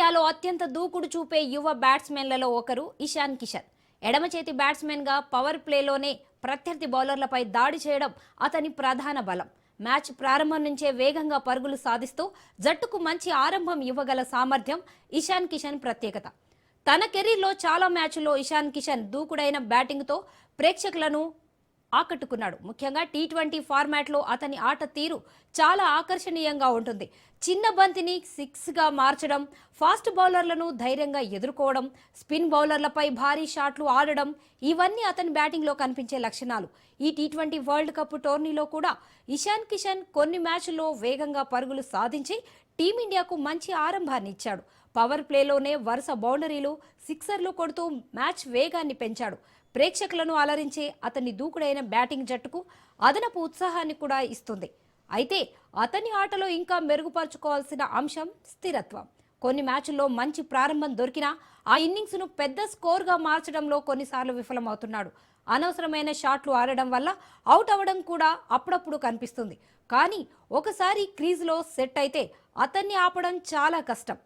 ఇండియాలో అత్యంత దూకుడు చూపే యువ బ్యాట్స్మెన్లలో ఒకరు ఇషాన్ కిషన్. ఎడమ చేతి బ్యాట్స్మెన్గా పవర్ ప్లేలోనే ప్రత్యర్థి బౌలర్లపై దాడి చేయడం అతని ప్రధాన బలం. మ్యాచ్ ప్రారంభం నుంచే వేగంగా పరుగులు సాధిస్తూ జట్టుకు మంచి ఆరంభం ఇవ్వగల సామర్థ్యం ఇషాన్ కిషన్ ప్రత్యేకత. తన కెరీర్లో చాలా మ్యాచ్ల్లో ఇషాన్ కిషన్ దూకుడైన బ్యాటింగ్తో ప్రేక్షకులను ఆకట్టుకున్నాడు. ముఖ్యంగా టీ20 ఫార్మాట్లో అతని ఆట తీరు చాలా ఆకర్షణీయంగా ఉంటుంది. చిన్న బంతిని సిక్స్గా మార్చడం, ఫాస్ట్ బౌలర్లను ధైర్యంగా ఎదుర్కోవడం, స్పిన్ బౌలర్లపై భారీ షాట్లు ఆడడం ఇవన్నీ అతని బ్యాటింగ్లో కనిపించే లక్షణాలు. ఈ టీ20 వరల్డ్ కప్ టోర్నీలో కూడా ఇషాన్ కిషన్ కొన్ని మ్యాచ్ల్లో వేగంగా పరుగులు సాధించి టీమిండియాకు మంచి ఆరంభాన్ని ఇచ్చాడు. పవర్ ప్లేలోనే వరుస బౌండరీలు, సిక్సర్లు కొడుతూ మ్యాచ్ వేగాన్ని పెంచాడు. ప్రేక్షకులను అలరించే అతని దూకుడైన బ్యాటింగ్ జట్టుకు అదనపు ఉత్సాహాన్ని కూడా ఇస్తుంది. అయితే అతని ఆటలో ఇంకా మెరుగుపరుచుకోవాల్సిన అంశం స్థిరత్వం. కొన్ని మ్యాచ్ల్లో మంచి ప్రారంభం దొరికినా ఆ ఇన్నింగ్స్ను పెద్ద స్కోర్గా మార్చడంలో కొన్నిసార్లు విఫలమవుతున్నాడు. అనవసరమైన షాట్లు ఆడడం వల్ల అవుట్ అవ్వడం కూడా అప్పుడప్పుడు కనిపిస్తుంది. కానీ ఒకసారి క్రీజ్లో సెట్ అయితే అతన్ని ఆపడం చాలా కష్టం.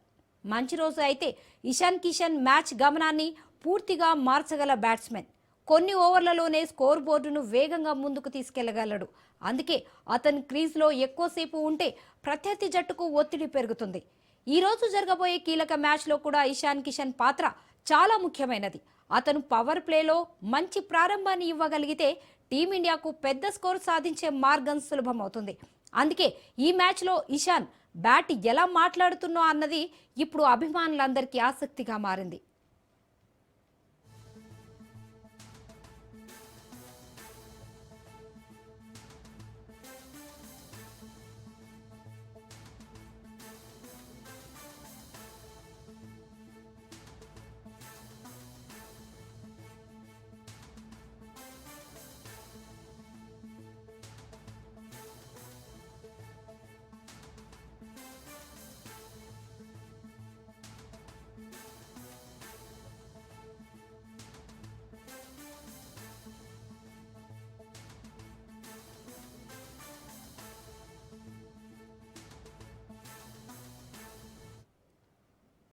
మంచి రోజు అయితే ఇషాన్ కిషన్ మ్యాచ్ గమనాన్ని పూర్తిగా మార్చగల బ్యాట్స్మెన్. కొన్ని ఓవర్లలోనే స్కోర్ బోర్డును వేగంగా ముందుకు తీసుకెళ్లగలడు. అందుకే అతను క్రీజ్లో ఎక్కువసేపు ఉంటే ప్రత్యర్థి జట్టుకు ఒత్తిడి పెరుగుతుంది. ఈ రోజు జరగబోయే కీలక మ్యాచ్లో కూడా ఇషాన్ కిషన్ పాత్ర చాలా ముఖ్యమైనది. అతను పవర్ ప్లేలో మంచి ప్రారంభాన్ని ఇవ్వగలిగితే టీమిండియాకు పెద్ద స్కోర్ సాధించే మార్గం సులభమవుతుంది. అందుకే ఈ మ్యాచ్లో ఇషాన్ బ్యాట్ ఎలా మాట్లాడుతున్నో అన్నది ఇప్పుడు అభిమానులందరికీ ఆసక్తిగా మారింది.